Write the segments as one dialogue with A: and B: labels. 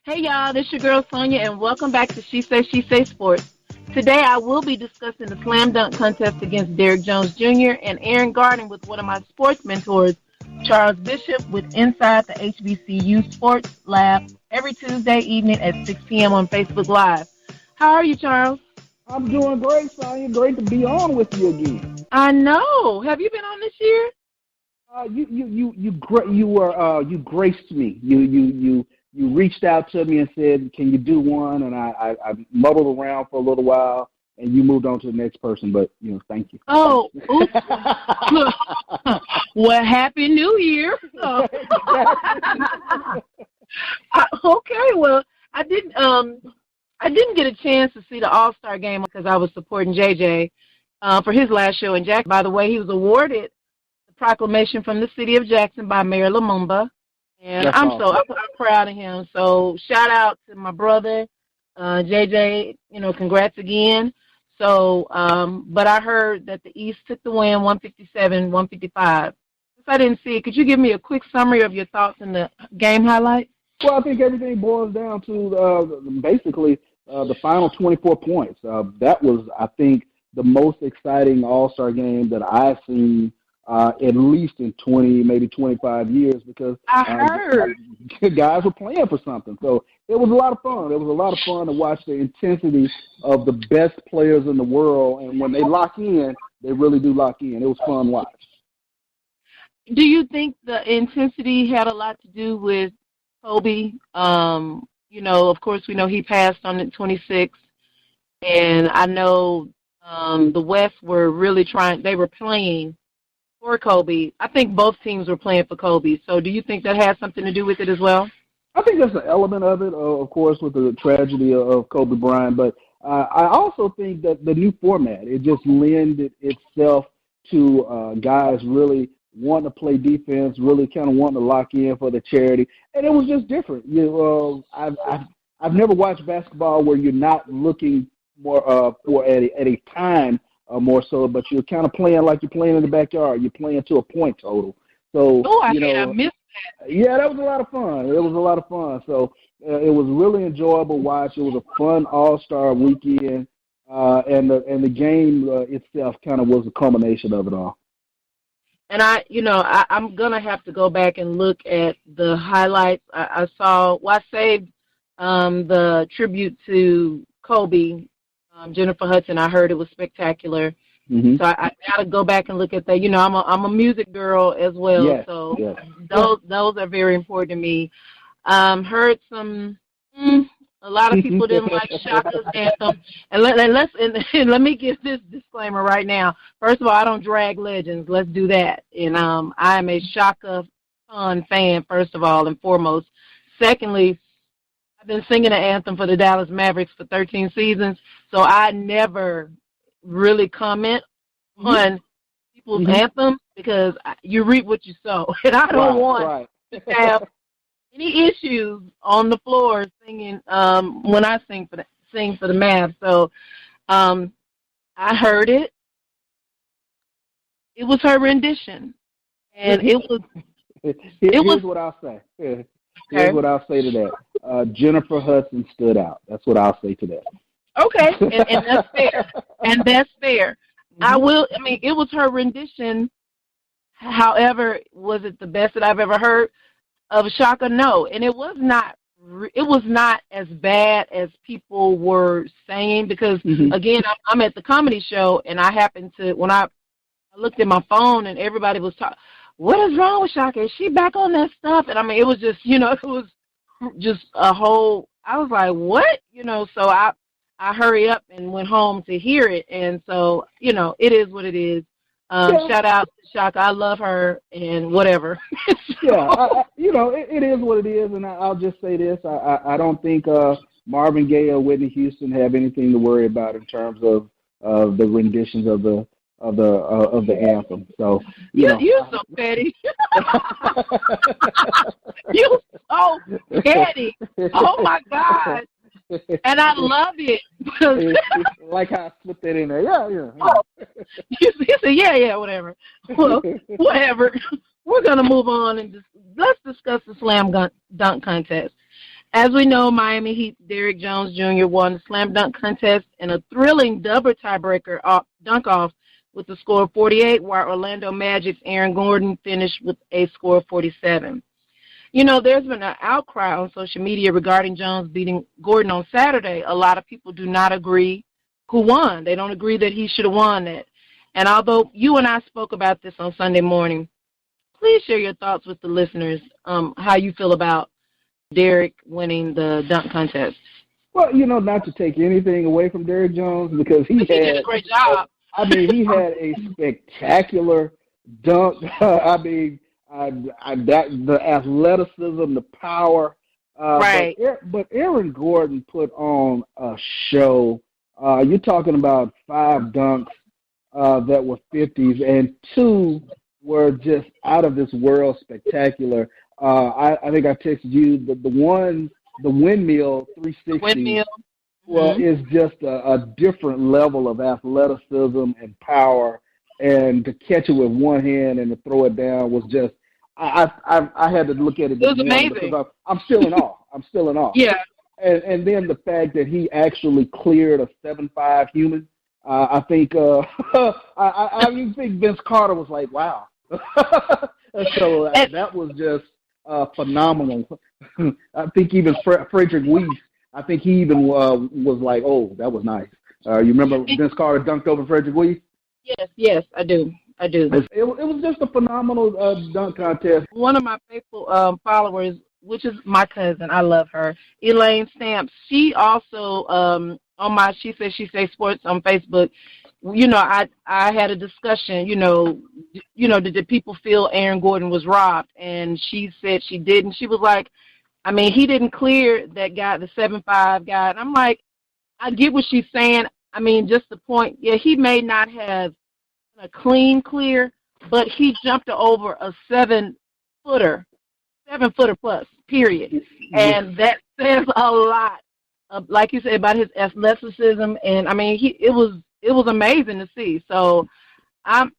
A: Hey y'all, this your girl Sonja and welcome back to She Say Sports. Today I will be discussing the slam dunk contest against Derrick Jones Jr. and Aaron Garden with one of my sports mentors, Charles Bishop, with Inside the HBCU Sports Lab every Tuesday evening at 6 p.m. on Facebook Live. How are you, Charles?
B: I'm doing great, Sonya. Great to be on with you again.
A: I know. Have you been on this year?
B: You graced me. You reached out to me and said, "Can you do one?" And I muddled around for a little while, and you moved on to the next person. But thank you.
A: Oh, oops. Well, Happy New Year. Okay, well, I didn't get a chance to see the All-Star game because I was supporting JJ for his last show in Jackson. By the way, he was awarded the proclamation from the city of Jackson by Mayor Lumumba. And I'm proud of him. So shout out to my brother, JJ, congrats again. So, but I heard that the East took the win 157-155. If I didn't see it, could you give me a quick summary of your thoughts in the game highlights?
B: Well, I think everything boils down to basically the final 24 points. That was, I think, the most exciting All-Star game that I've seen at least in 20, maybe 25 years, because
A: I heard
B: guys were playing for something. So it was a lot of fun. It was a lot of fun to watch the intensity of the best players in the world, and when they lock in, they really do lock in. It was fun to watch.
A: Do you think the intensity had a lot to do with Kobe? Of course, we know he passed on the 26th, and I know the West were really they were playing for Kobe. I think both teams were playing for Kobe. So do you think that has something to do with it as well?
B: I think that's an element of it, of course, with the tragedy of Kobe Bryant. But I also think that the new format, it just lended itself to guys really wanting to play defense, really kind of wanting to lock in for the charity. And it was just different. I've never watched basketball where you're not looking more for at a time more so, but you're kind of playing like you're playing in the backyard. You're playing to a point total. So,
A: I missed that.
B: Yeah, that was a lot of fun. It was a lot of fun. So it was really enjoyable watch. It was a fun All-Star weekend, and the game itself kind of was a culmination of it all.
A: And I'm gonna have to go back and look at the highlights. I saved the tribute to Kobe. Jennifer Hudson, I heard it was spectacular. Mm-hmm. So I got to go back and look at that. I'm a music girl as well, yes, so yes. Those are very important to me. Heard a lot of people didn't like Shaka's anthem. And let me give this disclaimer right now. First of all, I don't drag legends. Let's do that. And I am a Shaka fan, first of all and foremost. Secondly, I've been singing the anthem for the Dallas Mavericks for 13 seasons, so I never really comment on people's anthem because you reap what you sow, and I don't want to have any issues on the floor singing when I sing for the Mavs. So I heard it. It was her rendition, and it was.
B: Here's what I'll say. Here's what I'll say to that. Jennifer Hudson stood out. That's what I'll say to that.
A: Okay, and that's fair. And that's fair. Mm-hmm. It was her rendition. However, was it the best that I've ever heard of Shaka? No, and it was not as bad as people were saying because, again, I'm at the comedy show, and I happened to, when I looked at my phone and everybody was talking, what is wrong with Shaka? Is she back on that stuff? And it was just, it was just a whole, I was like, what? So I hurried up and went home to hear it. And so, it is what it is. Shout out to Shaka. I love her and whatever.
B: Yeah, it is what it is. And I'll just say this. I don't think Marvin Gaye or Whitney Houston have anything to worry about in terms of the renditions of the anthem. So
A: you're so petty. You're so petty. Oh my God. And I love it.
B: Like how I slipped that in there. Yeah.
A: Oh. You said, yeah, whatever. Well, whatever. We're gonna move on and let's discuss the slam dunk contest. As we know, Miami Heat's Derrick Jones Jr. won the slam dunk contest in a thrilling double tiebreaker dunk-off with a score of 48, while Orlando Magic's Aaron Gordon finished with a score of 47. You know, there's been an outcry on social media regarding Jones beating Gordon on Saturday. A lot of people do not agree who won. They don't agree that he should have won that. And although you and I spoke about this on Sunday morning, please share your thoughts with the listeners, how you feel about Derrick winning the dunk contest.
B: Well, you know, not to take anything away from Derrick Jones, because he
A: did a great job.
B: I mean, he had a spectacular dunk. I mean, the athleticism, the power.
A: Right.
B: But Aaron Gordon put on a show. You're talking about 5 dunks that were 50s, and 2 were just out of this world spectacular. I think I texted you the windmill 360.
A: Windmill.
B: Well, it's just a different level of athleticism and power, and to catch it with one hand and to throw it down was just I had to look at it.
A: It was amazing.
B: Because I'm still in awe. I'm still in awe.
A: Yeah.
B: And then the fact that he actually cleared a 7'5" human, I think I even think Vince Carter was like, wow. So that was just phenomenal. I think even Frederick Weiss, I think he even was like, oh, that was nice. You remember Vince Carter dunked over Frederick Weiss?
A: Yes, I do.
B: It was just a phenomenal dunk contest.
A: One of my faithful followers, which is my cousin, I love her, Elaine Stamps, she also, on my She Says She Say Sports on Facebook, you know, I had a discussion, you know, did people feel Aaron Gordon was robbed? And she said she didn't. She was like, I mean, he didn't clear that guy, the 7'5" guy. And I'm like, I get what she's saying. I mean, just the point, yeah, he may not have a clean clear, but he jumped over a 7-footer plus, period. And that says a lot, like you said, about his athleticism. And I mean, it was amazing to see. So I'm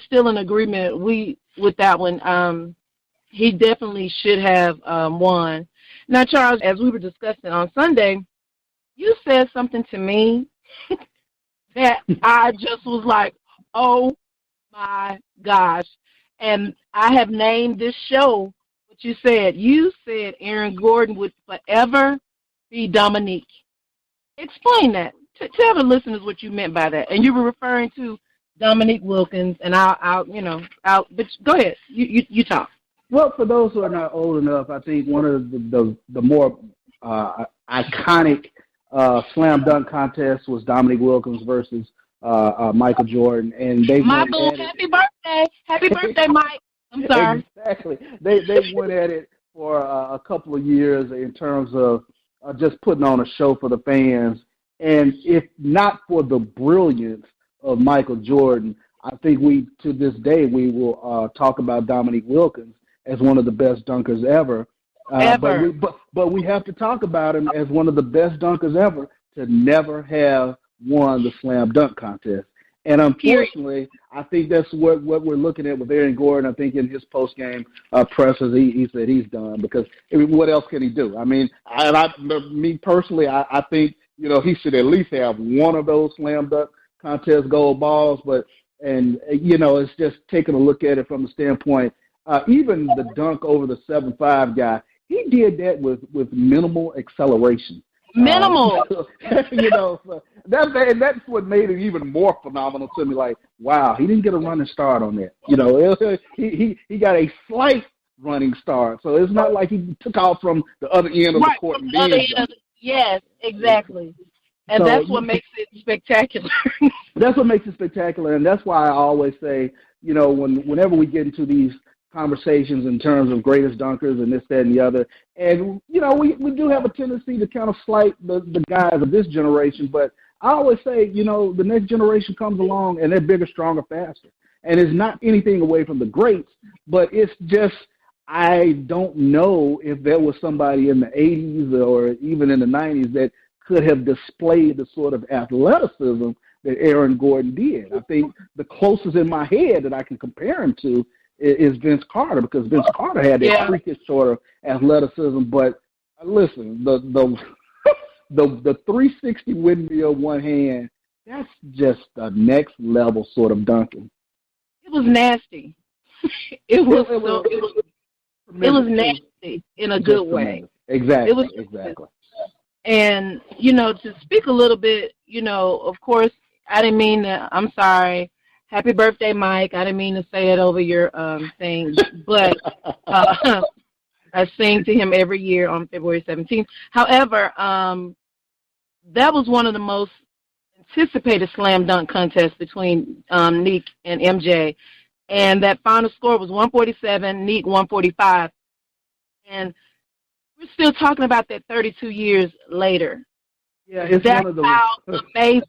A: still in agreement with that one. He definitely should have won. Now, Charles, as we were discussing on Sunday, you said something to me that I just was like, oh my gosh. And I have named this show what you said. You said Aaron Gordon would forever be Dominique. Explain that. Tell the listeners what you meant by that. And you were referring to Dominique Wilkins, and but go ahead. You talk.
B: Well, for those who are not old enough, I think one of the more iconic slam dunk contests was Dominique Wilkins versus Michael Jordan, and they
A: went at it. Happy birthday, Mike! I'm sorry.
B: Exactly. They went at it for a couple of years in terms of just putting on a show for the fans. And if not for the brilliance of Michael Jordan, I think to this day we will talk about Dominique Wilkins as one of the best dunkers ever. But we have to talk about him as one of the best dunkers ever to never have won the slam dunk contest. And unfortunately, I think that's what we're looking at with Aaron Gordon. I think in his post-game pressers, he said he's done because what else can he do? I mean, me personally, I think, he should at least have one of those slam dunk contest gold balls. It's just taking a look at it from the standpoint, even the dunk over the 7'5" guy, he did that with minimal acceleration.
A: Minimal.
B: So that's what made it even more phenomenal to me. Like, wow, he didn't get a running start on that. He got a slight running start. So it's not like he took off from the other end of the court and then
A: yes, exactly. And that's what makes it spectacular.
B: That's what makes it spectacular, and that's why I always say, whenever we get into these conversations in terms of greatest dunkers and this, that, and the other, and, we do have a tendency to kind of slight the guys of this generation, but I always say, the next generation comes along and they're bigger, stronger, faster. And it's not anything away from the greats, but it's just, I don't know if there was somebody in the 80s or even in the 90s that could have displayed the sort of athleticism that Aaron Gordon did. I think the closest in my head that I can compare him to is Vince Carter, because Vince Carter had that freakish sort of athleticism, but Listen, the 360 windmill one hand, that's just a next level sort of dunking.
A: It was nasty. It was nasty in a good way.
B: Exactly. Exactly.
A: And, to speak a little bit, of course, I didn't mean to, I'm sorry. Happy birthday, Mike. I didn't mean to say it over your thing, but I sing to him every year on February 17th. However, that was one of the most anticipated slam dunk contests between Neek and MJ. And that final score was 147, Neek 145. And we're still talking about that 32 years later.
B: Yeah, it's
A: That's
B: one of the
A: how amazing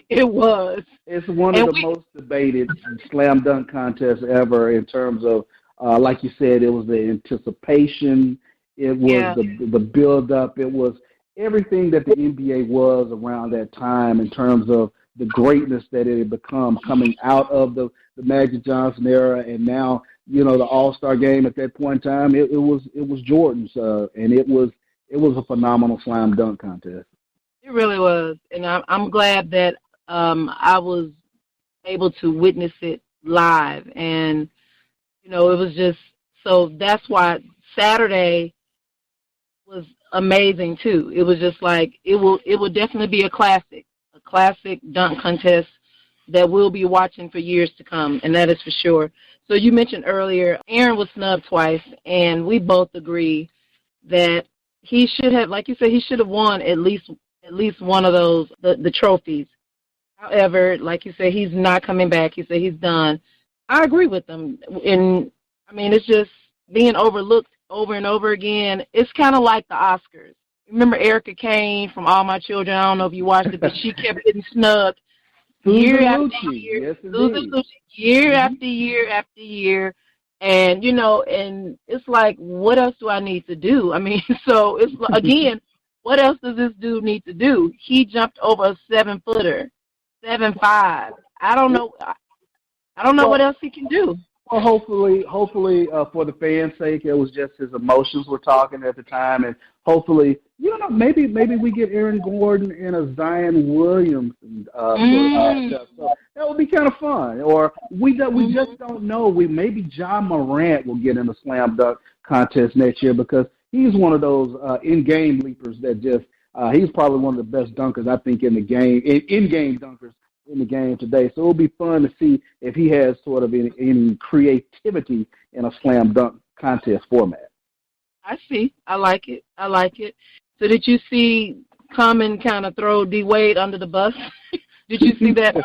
A: it was.
B: It's one of the most debated slam dunk contests ever in terms of, like you said, it was the anticipation, it was the build up, it was everything that the NBA was around that time in terms of the greatness that it had become coming out of the Magic Johnson era, and now the All-Star game at that point in time. It was Jordan's, and it was a phenomenal slam dunk contest.
A: It really was, and I'm glad that I was able to witness it live, and it was just so that's why Saturday was amazing too. It was just like it will definitely be a classic dunk contest that we'll be watching for years to come, and that is for sure. So you mentioned earlier, Aaron was snubbed twice, and we both agree that he should have, like you said, he should have won at least one of those, the trophies. However, like you said, he's not coming back. He said he's done. I agree with him. And, it's just being overlooked over and over again. It's kind of like the Oscars. Remember Erica Kane from All My Children? I don't know if you watched it, but she kept getting snubbed year after year.
B: Yes,
A: year after year after year. And, and it's like, what else do I need to do? So it's, again, what else does this dude need to do? He jumped over a 7-footer, 7'5". I don't know what else he can do.
B: Well, hopefully, for the fans' sake, it was just his emotions were talking at the time, and hopefully, maybe we get Aaron Gordon and a Zion Williamson. So that would be kind of fun. Or we just don't know. Maybe John Morant will get in the slam dunk contest next year because he's one of those in-game leapers that just he's probably one of the best dunkers I think in the game, in-game dunkers in the game today. So it'll be fun to see if he has sort of any creativity in a slam dunk contest format.
A: I see. I like it. So did you see Common kind of throw D. Wade under the bus? Did you see that?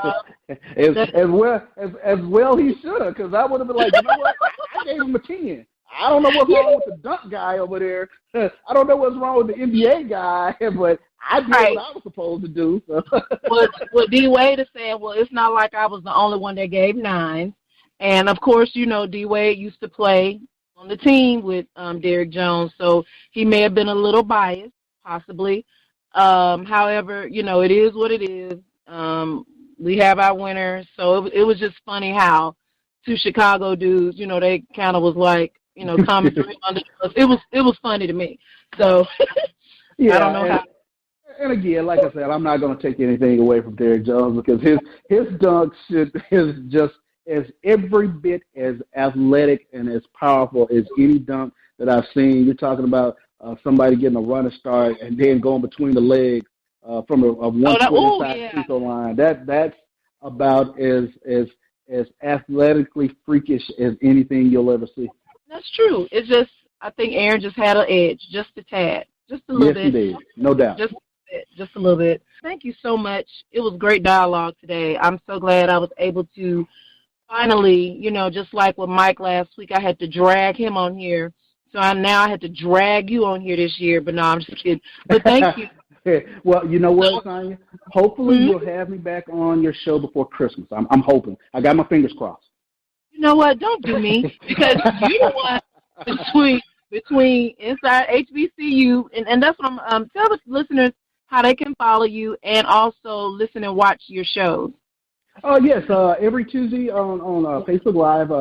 A: As
B: well he should have, because I would have been like, you know what? I gave him a 10. I don't know what's wrong with the dunk guy over there. I don't know what's wrong with the NBA guy, but I did what I was supposed to do. So.
A: Well, D. Wade is saying, well, it's not like I was the only one that gave 9. And, of course, D. Wade used to play on the team with Derrick Jones, so he may have been a little biased, possibly. However, it is what it is. We have our winner, so it was just funny how 2 Chicago dudes, they kind of was like, Common threw him under the bus. It was funny to me. So
B: yeah,
A: I don't know how.
B: And again, like I said, I'm not going to take anything away from Derrick Jones because his dunk is just as every bit as athletic and as powerful as any dunk that I've seen. You're talking about somebody getting a running start and then going between the legs from a 120 free throw line. That's about as athletically freakish as anything you'll ever see.
A: That's true. It's just, I think Aaron just had an edge, just a tad, just a little bit.
B: Yes, he did. No doubt.
A: Just a little bit. Thank you so much. It was great dialogue today. I'm so glad I was able to finally, just like with Mike last week, I had to drag him on here. So I had to drag you on here this year. But no, I'm just kidding. But thank you.
B: Well, you know what, Sonja? Hopefully you'll have me back on your show before Christmas. I'm hoping. I got my fingers crossed.
A: You know what? Don't do me because you're the one between Inside HBCU, and that's what I'm tell the listeners how they can follow you and also listen and watch your shows.
B: Yes, every Tuesday on Facebook Live,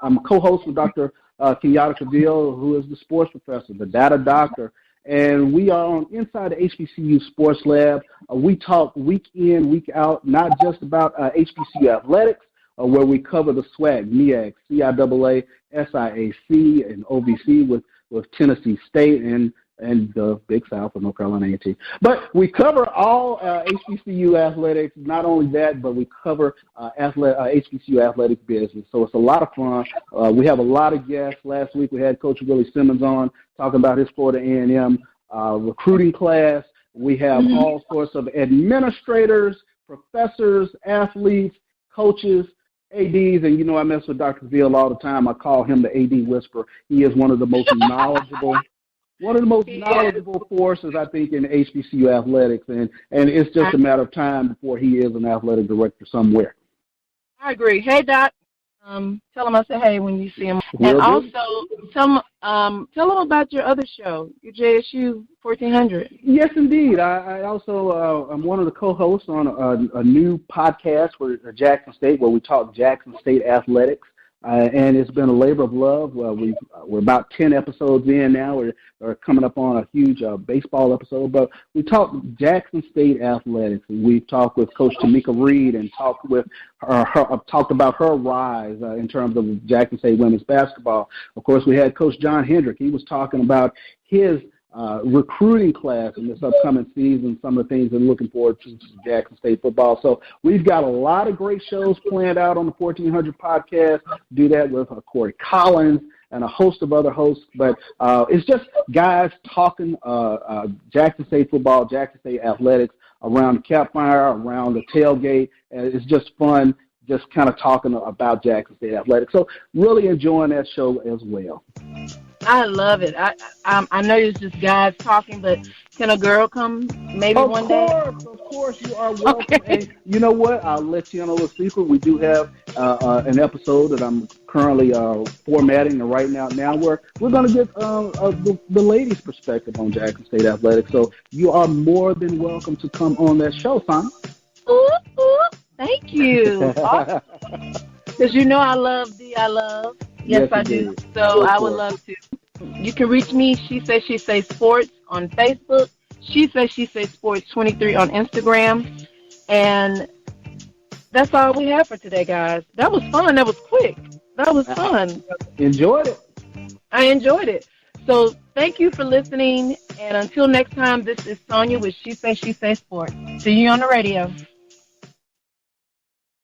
B: I'm co-host with Dr. Kenyatta Cavill, who is the sports professor, the data doctor, and we are on Inside the HBCU Sports Lab. We talk week in, week out, not just about HBCU athletics, where we cover the SWAC, MEAC, CIAA, SIAC, and OVC with Tennessee State and the Big South of North Carolina A&T. But we cover all HBCU athletics. Not only that, but we cover HBCU athletic business. So it's a lot of fun. We have a lot of guests. Last week we had Coach Willie Simmons on talking about his Florida A&M recruiting class. We have all sorts of administrators, professors, athletes, coaches, ADs, and you know I mess with Dr. Veal all the time. I call him the AD whisperer. He is one of the most knowledgeable forces, I think, in HBCU athletics, and it's just a matter of time before he is an athletic director somewhere.
A: I agree. Hey, Doc. Tell him I said hey when you see him. And also, tell him about your other show, your JSU 1400.
B: Yes, indeed. I also I'm one of the co-hosts on a new podcast for Jackson State where we talk Jackson State athletics. And it's been a labor of love. We're about 10 episodes in now. We're coming up on a huge baseball episode. But we talk Jackson State athletics. And we've talked with Coach Tamika Reed and talked about her rise in terms of Jackson State women's basketball. Of course, we had Coach John Hendrick. He was talking about his recruiting class in this upcoming season, some of the things they're looking forward to Jackson State football. So we've got a lot of great shows planned out on the 1400 podcast. Do that with Corey Collins and a host of other hosts. But it's just guys talking Jackson State football, Jackson State athletics around the campfire, around the tailgate. And it's just fun just kind of talking about Jackson State athletics. So really enjoying that show as well.
A: I love it. I know it's just guys talking, but can a girl come maybe one day?
B: Of course, you are welcome. Okay. And you know what? I'll let you in a little secret. We do have an episode that I'm currently formatting right now where we're going to get the ladies' perspective on Jackson State athletics. So you are more than welcome to come on that show, Sonja.
A: Ooh, thank you. Awesome. Because you know I love. Yes, I do. So I would love to. You can reach me, She Say Sports on Facebook. She Say Sports 23 on Instagram. And that's all we have for today, guys. That was fun. That was quick. That was fun.
B: Enjoyed it.
A: I enjoyed it. So thank you for listening. And until next time, this is Sonja with She Say Sports. See you on the radio.